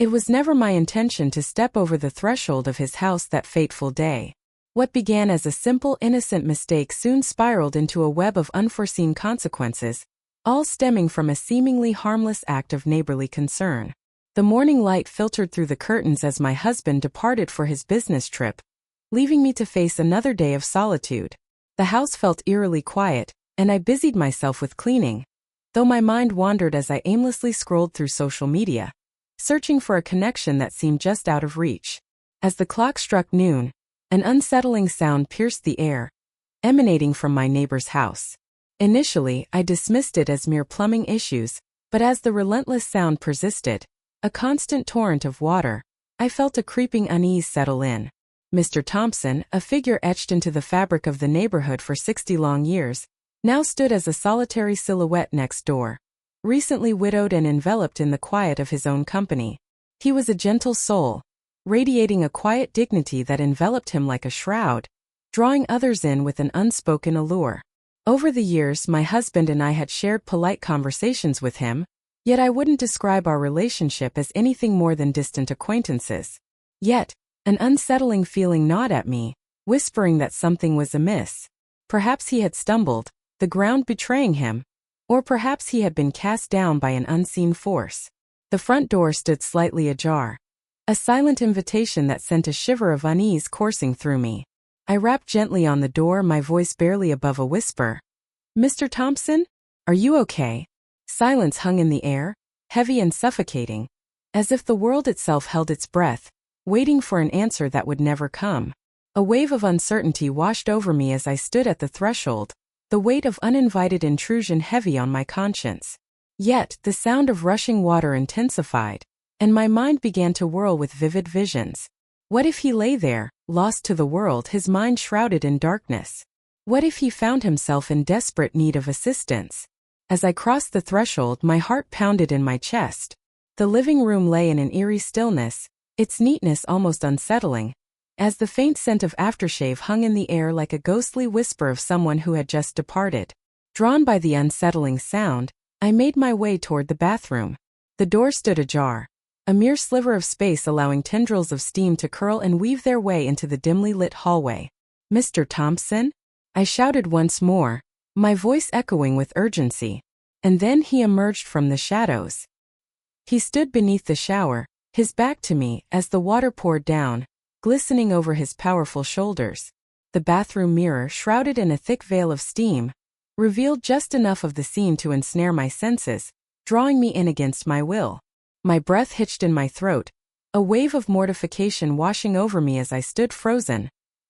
It was never my intention to step over the threshold of his house that fateful day. What began as a simple, innocent mistake soon spiraled into a web of unforeseen consequences, all stemming from a seemingly harmless act of neighborly concern. The morning light filtered through the curtains as my husband departed for his business trip, leaving me to face another day of solitude. The house felt eerily quiet, and I busied myself with cleaning, though my mind wandered as I aimlessly scrolled through social media, searching for a connection that seemed just out of reach. As the clock struck noon, an unsettling sound pierced the air, emanating from my neighbor's house. Initially, I dismissed it as mere plumbing issues, but as the relentless sound persisted, a constant torrent of water, I felt a creeping unease settle in. Mr. Thompson, a figure etched into the fabric of the neighborhood for 60 long years, now stood as a solitary silhouette next door, recently widowed and enveloped in the quiet of his own company. He was a gentle soul, radiating a quiet dignity that enveloped him like a shroud, drawing others in with an unspoken allure. Over the years, my husband and I had shared polite conversations with him, yet I wouldn't describe our relationship as anything more than distant acquaintances. Yet, an unsettling feeling gnawed at me, whispering that something was amiss. Perhaps he had stumbled, the ground betraying him, or perhaps he had been cast down by an unseen force. The front door stood slightly ajar, a silent invitation that sent a shiver of unease coursing through me. I rapped gently on the door, my voice barely above a whisper. "Mr. Thompson? Are you okay?" Silence hung in the air, heavy and suffocating, as if the world itself held its breath, waiting for an answer that would never come. A wave of uncertainty washed over me as I stood at the threshold, the weight of uninvited intrusion heavy on my conscience. Yet, the sound of rushing water intensified, and my mind began to whirl with vivid visions. What if he lay there, lost to the world, his mind shrouded in darkness? What if he found himself in desperate need of assistance? As I crossed the threshold, my heart pounded in my chest. The living room lay in an eerie stillness, its neatness almost unsettling, as the faint scent of aftershave hung in the air like a ghostly whisper of someone who had just departed. Drawn by the unsettling sound, I made my way toward the bathroom. The door stood ajar, a mere sliver of space allowing tendrils of steam to curl and weave their way into the dimly lit hallway. "Mr. Thompson?" I shouted once more, my voice echoing with urgency. And then he emerged from the shadows. He stood beneath the shower, his back to me, as the water poured down, glistening over his powerful shoulders. The bathroom mirror, shrouded in a thick veil of steam, revealed just enough of the scene to ensnare my senses, drawing me in against my will. My breath hitched in my throat, a wave of mortification washing over me as I stood frozen,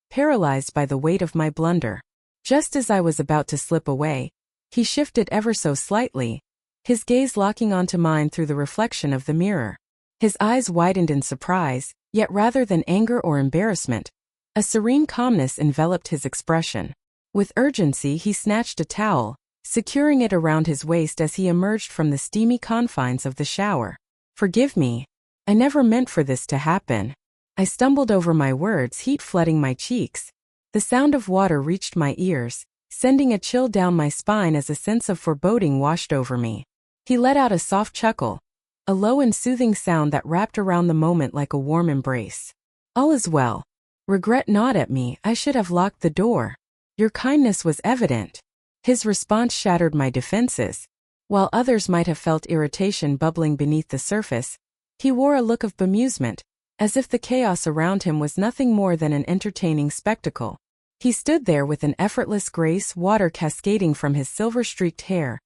paralyzed by the weight of my blunder. Just as I was about to slip away, he shifted ever so slightly, his gaze locking onto mine through the reflection of the mirror. His eyes widened in surprise, yet rather than anger or embarrassment, a serene calmness enveloped his expression. With urgency, he snatched a towel, securing it around his waist as he emerged from the steamy confines of the shower. "Forgive me. I never meant for this to happen." I stumbled over my words, heat flooding my cheeks. The sound of water reached my ears, sending a chill down my spine as a sense of foreboding washed over me. He let out a soft chuckle, a low and soothing sound that wrapped around the moment like a warm embrace. "All is well." Regret gnawed at me. I should have locked the door. "Your kindness was evident." His response shattered my defenses. While others might have felt irritation bubbling beneath the surface, he wore a look of bemusement, as if the chaos around him was nothing more than an entertaining spectacle. He stood there with an effortless grace, water cascading from his silver-streaked hair,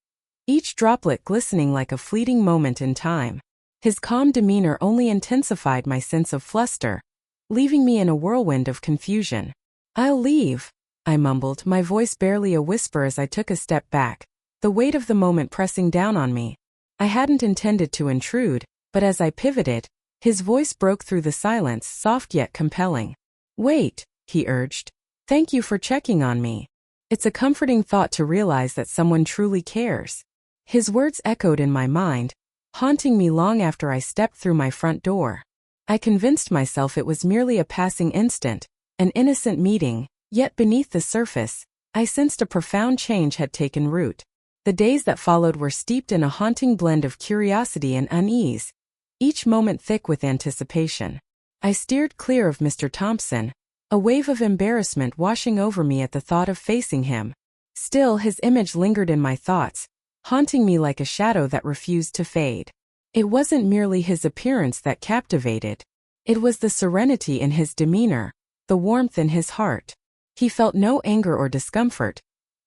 each droplet glistening like a fleeting moment in time. His calm demeanor only intensified my sense of fluster, leaving me in a whirlwind of confusion. "I'll leave," I mumbled, my voice barely a whisper as I took a step back, the weight of the moment pressing down on me. I hadn't intended to intrude, but as I pivoted, his voice broke through the silence, soft yet compelling. "Wait," he urged. "Thank you for checking on me. It's a comforting thought to realize that someone truly cares." His words echoed in my mind, haunting me long after I stepped through my front door. I convinced myself it was merely a passing instant, an innocent meeting, yet beneath the surface, I sensed a profound change had taken root. The days that followed were steeped in a haunting blend of curiosity and unease, each moment thick with anticipation. I steered clear of Mr. Thompson, a wave of embarrassment washing over me at the thought of facing him. Still, his image lingered in my thoughts, haunting me like a shadow that refused to fade. It wasn't merely his appearance that captivated. It was the serenity in his demeanor, the warmth in his heart. He felt no anger or discomfort.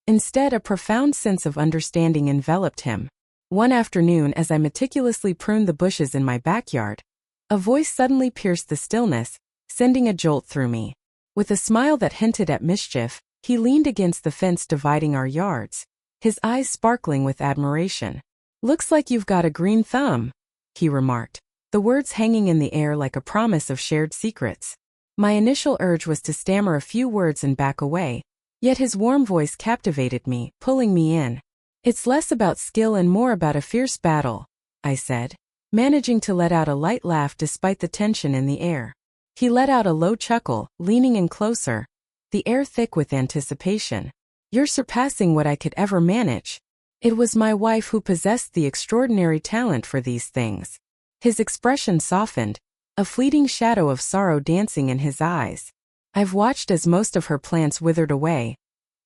Instead, a profound sense of understanding enveloped him. One afternoon, as I meticulously pruned the bushes in my backyard, a voice suddenly pierced the stillness, sending a jolt through me. With a smile that hinted at mischief, he leaned against the fence dividing our yards, his eyes sparkling with admiration. "Looks like you've got a green thumb," he remarked, the words hanging in the air like a promise of shared secrets. My initial urge was to stammer a few words and back away, yet his warm voice captivated me, pulling me in. "It's less about skill and more about a fierce battle," I said, managing to let out a light laugh despite the tension in the air. He let out a low chuckle, leaning in closer, the air thick with anticipation. "You're surpassing what I could ever manage." It was my wife who possessed the extraordinary talent for these things. His expression softened, a fleeting shadow of sorrow dancing in his eyes. "I've watched as most of her plants withered away,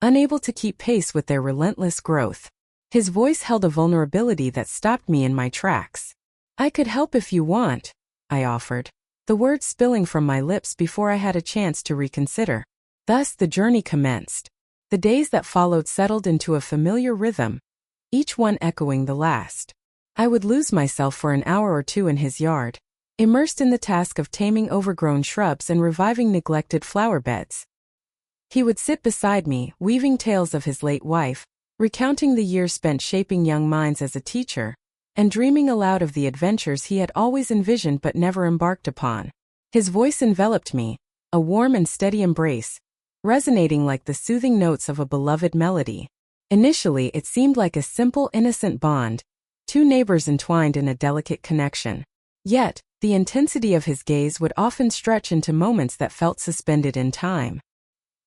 unable to keep pace with their relentless growth." His voice held a vulnerability that stopped me in my tracks. "I could help if you want," I offered, the words spilling from my lips before I had a chance to reconsider. Thus the journey commenced. The days that followed settled into a familiar rhythm, each one echoing the last. I would lose myself for an hour or two in his yard, immersed in the task of taming overgrown shrubs and reviving neglected flower beds. He would sit beside me, weaving tales of his late wife, recounting the years spent shaping young minds as a teacher, and dreaming aloud of the adventures he had always envisioned but never embarked upon. His voice enveloped me, a warm and steady embrace, resonating like the soothing notes of a beloved melody. Initially, it seemed like a simple, innocent bond, two neighbors entwined in a delicate connection. Yet, the intensity of his gaze would often stretch into moments that felt suspended in time.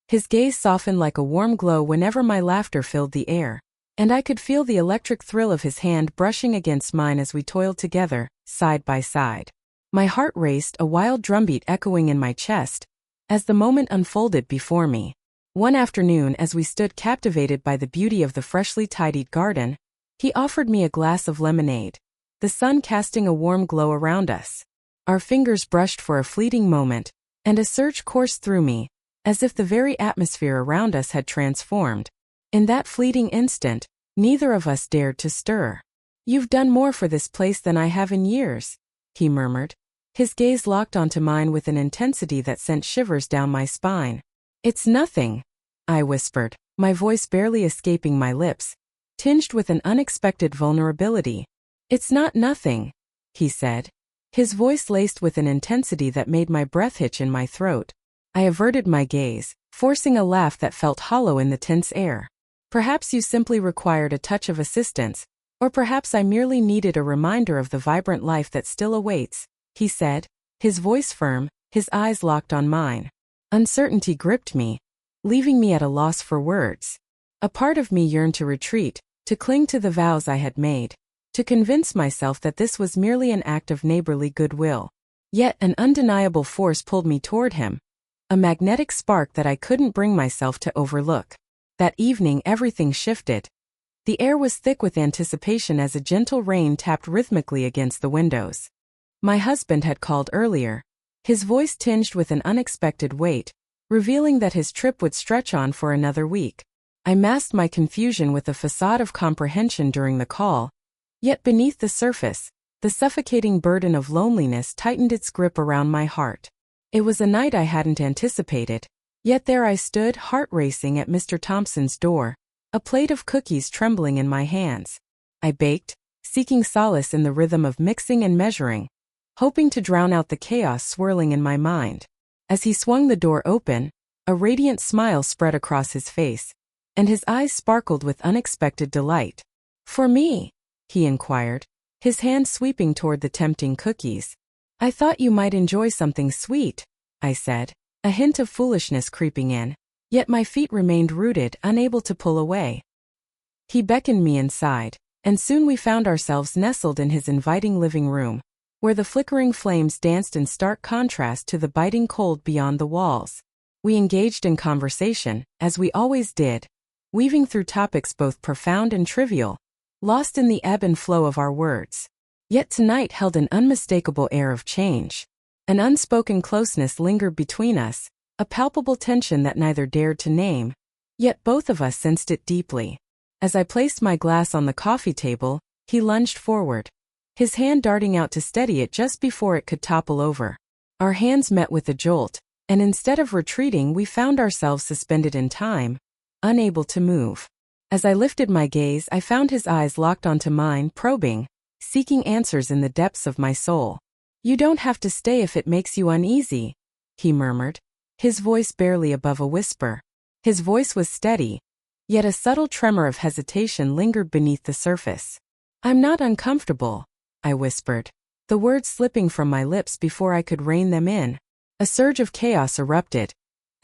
His gaze softened like a warm glow whenever my laughter filled the air, and I could feel the electric thrill of his hand brushing against mine as we toiled together, side by side. My heart raced, a wild drumbeat echoing in my chest, as the moment unfolded before me. One afternoon, as we stood captivated by the beauty of the freshly tidied garden, he offered me a glass of lemonade, the sun casting a warm glow around us. Our fingers brushed for a fleeting moment, and a surge coursed through me, as if the very atmosphere around us had transformed. In that fleeting instant, neither of us dared to stir. "You've done more for this place than I have in years," he murmured, his gaze locked onto mine with an intensity that sent shivers down my spine. "It's nothing," I whispered, my voice barely escaping my lips, tinged with an unexpected vulnerability. "It's not nothing," he said, his voice laced with an intensity that made my breath hitch in my throat. I averted my gaze, forcing a laugh that felt hollow in the tense air. "Perhaps you simply required a touch of assistance, or perhaps I merely needed a reminder of the vibrant life that still awaits," he said, his voice firm, his eyes locked on mine. Uncertainty gripped me, leaving me at a loss for words. A part of me yearned to retreat, to cling to the vows I had made, to convince myself that this was merely an act of neighborly goodwill. Yet an undeniable force pulled me toward him, a magnetic spark that I couldn't bring myself to overlook. That evening everything shifted. The air was thick with anticipation as a gentle rain tapped rhythmically against the windows. My husband had called earlier, his voice tinged with an unexpected weight, revealing that his trip would stretch on for another week. I masked my confusion with a facade of comprehension during the call, yet beneath the surface, the suffocating burden of loneliness tightened its grip around my heart. It was a night I hadn't anticipated, yet there I stood, heart racing at Mr. Thompson's door, a plate of cookies trembling in my hands. I baked, seeking solace in the rhythm of mixing and measuring, hoping to drown out the chaos swirling in my mind. As he swung the door open, a radiant smile spread across his face, and his eyes sparkled with unexpected delight. "For me?" he inquired, his hand sweeping toward the tempting cookies. "I thought you might enjoy something sweet," I said, a hint of foolishness creeping in, yet my feet remained rooted, unable to pull away. He beckoned me inside, and soon we found ourselves nestled in his inviting living room, where the flickering flames danced in stark contrast to the biting cold beyond the walls. We engaged in conversation, as we always did, weaving through topics both profound and trivial, lost in the ebb and flow of our words. Yet tonight held an unmistakable air of change. An unspoken closeness lingered between us, a palpable tension that neither dared to name, yet both of us sensed it deeply. As I placed my glass on the coffee table, he lunged forward, his hand darting out to steady it just before it could topple over. Our hands met with a jolt, and instead of retreating, we found ourselves suspended in time, unable to move. As I lifted my gaze, I found his eyes locked onto mine, probing, seeking answers in the depths of my soul. "You don't have to stay if it makes you uneasy," he murmured, his voice barely above a whisper. His voice was steady, yet a subtle tremor of hesitation lingered beneath the surface. "I'm not uncomfortable," I whispered, the words slipping from my lips before I could rein them in. A surge of chaos erupted,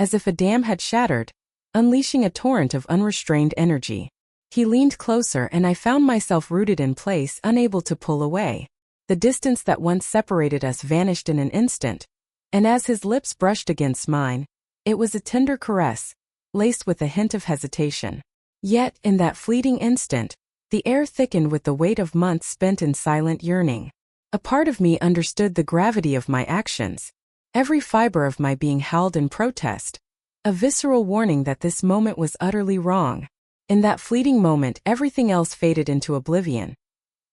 as if a dam had shattered, unleashing a torrent of unrestrained energy. He leaned closer and I found myself rooted in place, unable to pull away. The distance that once separated us vanished in an instant, and as his lips brushed against mine, it was a tender caress, laced with a hint of hesitation. Yet, in that fleeting instant, the air thickened with the weight of months spent in silent yearning. A part of me understood the gravity of my actions. Every fiber of my being howled in protest, a visceral warning that this moment was utterly wrong. In that fleeting moment, everything else faded into oblivion.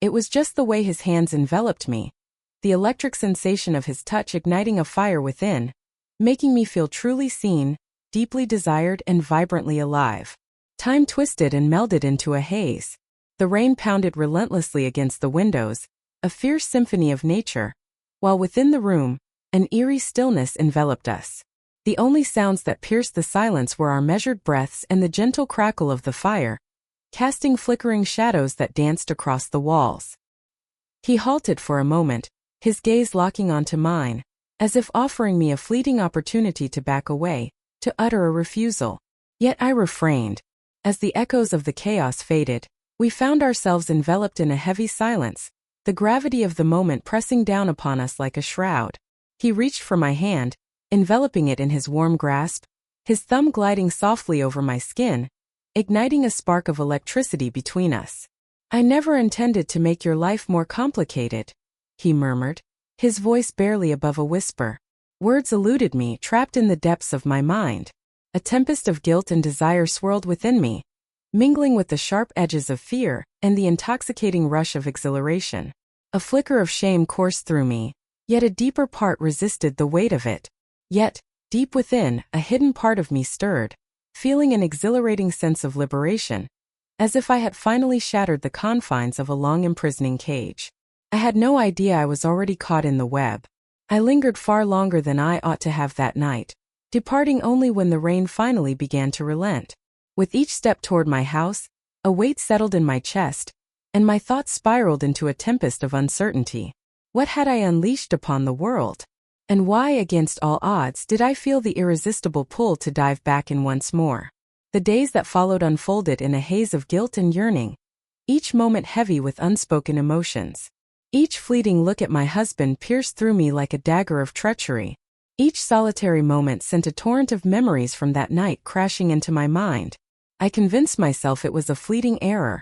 It was just the way his hands enveloped me, the electric sensation of his touch igniting a fire within, making me feel truly seen, deeply desired, and vibrantly alive. Time twisted and melded into a haze. The rain pounded relentlessly against the windows, a fierce symphony of nature, while within the room, an eerie stillness enveloped us. The only sounds that pierced the silence were our measured breaths and the gentle crackle of the fire, casting flickering shadows that danced across the walls. He halted for a moment, his gaze locking onto mine, as if offering me a fleeting opportunity to back away, to utter a refusal. Yet I refrained. As the echoes of the chaos faded, we found ourselves enveloped in a heavy silence, the gravity of the moment pressing down upon us like a shroud. He reached for my hand, enveloping it in his warm grasp, his thumb gliding softly over my skin, igniting a spark of electricity between us. "I never intended to make your life more complicated," he murmured, his voice barely above a whisper. Words eluded me, trapped in the depths of my mind. A tempest of guilt and desire swirled within me, mingling with the sharp edges of fear and the intoxicating rush of exhilaration. A flicker of shame coursed through me, yet a deeper part resisted the weight of it. Yet, deep within, a hidden part of me stirred, feeling an exhilarating sense of liberation, as if I had finally shattered the confines of a long imprisoning cage. I had no idea I was already caught in the web. I lingered far longer than I ought to have that night, departing only when the rain finally began to relent. With each step toward my house, a weight settled in my chest, and my thoughts spiraled into a tempest of uncertainty. What had I unleashed upon the world? And why, against all odds, did I feel the irresistible pull to dive back in once more? The days that followed unfolded in a haze of guilt and yearning, each moment heavy with unspoken emotions. Each fleeting look at my husband pierced through me like a dagger of treachery. Each solitary moment sent a torrent of memories from that night crashing into my mind. I convinced myself it was a fleeting error,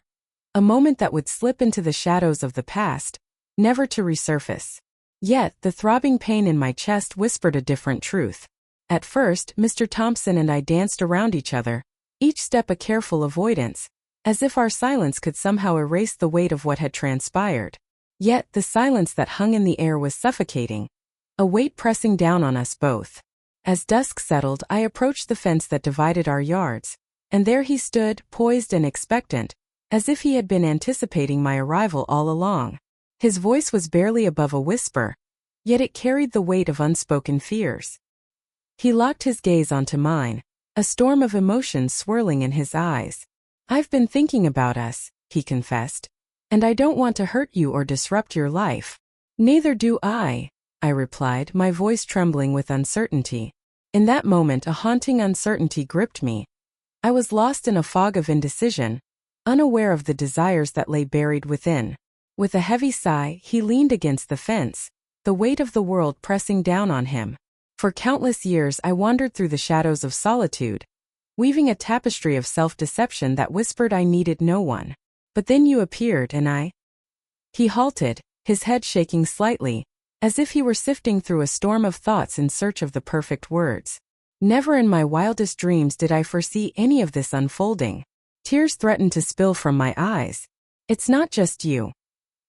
a moment that would slip into the shadows of the past, never to resurface. Yet, the throbbing pain in my chest whispered a different truth. At first, Mr. Thompson and I danced around each other, each step a careful avoidance, as if our silence could somehow erase the weight of what had transpired. Yet, the silence that hung in the air was suffocating, a weight pressing down on us both. As dusk settled, I approached the fence that divided our yards, and there he stood, poised and expectant, as if he had been anticipating my arrival all along. His voice was barely above a whisper, yet it carried the weight of unspoken fears. He locked his gaze onto mine, a storm of emotions swirling in his eyes. "I've been thinking about us," he confessed, "and I don't want to hurt you or disrupt your life." "Neither do I," I replied, my voice trembling with uncertainty. In that moment, a haunting uncertainty gripped me. I was lost in a fog of indecision, unaware of the desires that lay buried within. With a heavy sigh, he leaned against the fence, the weight of the world pressing down on him. For countless years I wandered through the shadows of solitude, weaving a tapestry of self-deception that whispered I needed no one. But then you appeared and I... He halted, his head shaking slightly, as if he were sifting through a storm of thoughts in search of the perfect words. Never in my wildest dreams did I foresee any of this unfolding. Tears threatened to spill from my eyes. It's not just you.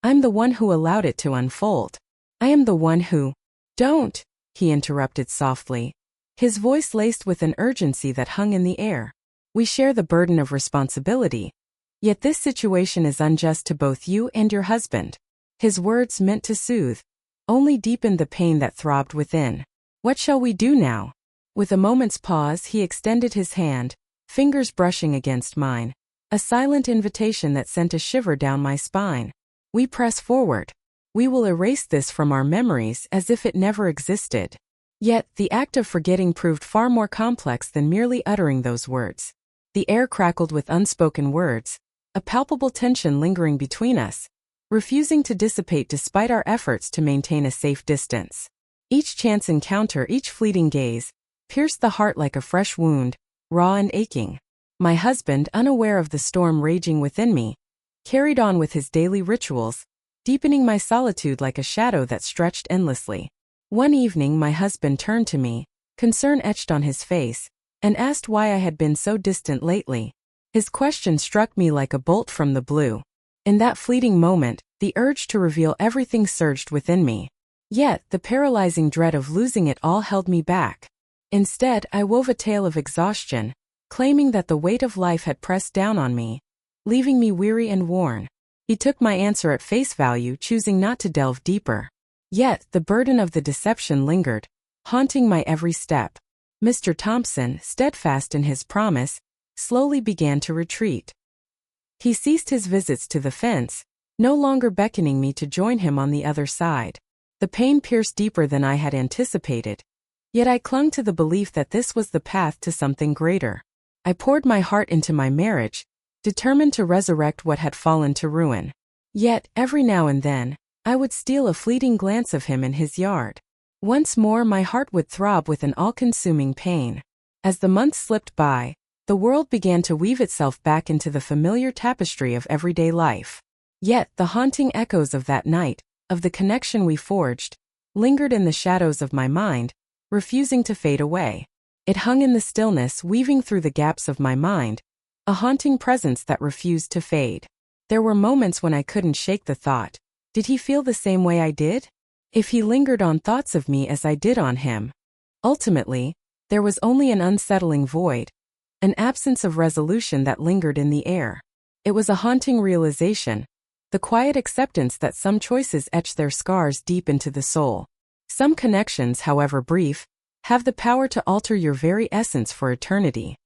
I'm the one who allowed it to unfold. I am the one who... Don't, he interrupted softly, his voice laced with an urgency that hung in the air. We share the burden of responsibility. Yet this situation is unjust to both you and your husband. His words, meant to soothe, only deepened the pain that throbbed within. What shall we do now? With a moment's pause, he extended his hand, fingers brushing against mine. A silent invitation that sent a shiver down my spine. We press forward. We will erase this from our memories as if it never existed. Yet, the act of forgetting proved far more complex than merely uttering those words. The air crackled with unspoken words, a palpable tension lingering between us, refusing to dissipate despite our efforts to maintain a safe distance. Each chance encounter, each fleeting gaze, pierced the heart like a fresh wound, raw and aching. My husband, unaware of the storm raging within me, carried on with his daily rituals, deepening my solitude like a shadow that stretched endlessly. One evening my husband turned to me, concern etched on his face, and asked why I had been so distant lately. His question struck me like a bolt from the blue. In that fleeting moment, the urge to reveal everything surged within me. Yet, the paralyzing dread of losing it all held me back. Instead, I wove a tale of exhaustion, claiming that the weight of life had pressed down on me, leaving me weary and worn. He took my answer at face value, choosing not to delve deeper. Yet, the burden of the deception lingered, haunting my every step. Mr. Thompson, steadfast in his promise, slowly began to retreat. He ceased his visits to the fence, no longer beckoning me to join him on the other side. The pain pierced deeper than I had anticipated. Yet I clung to the belief that this was the path to something greater. I poured my heart into my marriage, determined to resurrect what had fallen to ruin. Yet, every now and then, I would steal a fleeting glance of him in his yard. Once more my heart would throb with an all-consuming pain. As the months slipped by, the world began to weave itself back into the familiar tapestry of everyday life. Yet, the haunting echoes of that night, of the connection we forged, lingered in the shadows of my mind, refusing to fade away. It hung in the stillness, weaving through the gaps of my mind, a haunting presence that refused to fade. There were moments when I couldn't shake the thought, did he feel the same way I did? If he lingered on thoughts of me as I did on him? Ultimately, there was only an unsettling void, an absence of resolution that lingered in the air. It was a haunting realization, the quiet acceptance that some choices etch their scars deep into the soul. Some connections, however brief, have the power to alter your very essence for eternity.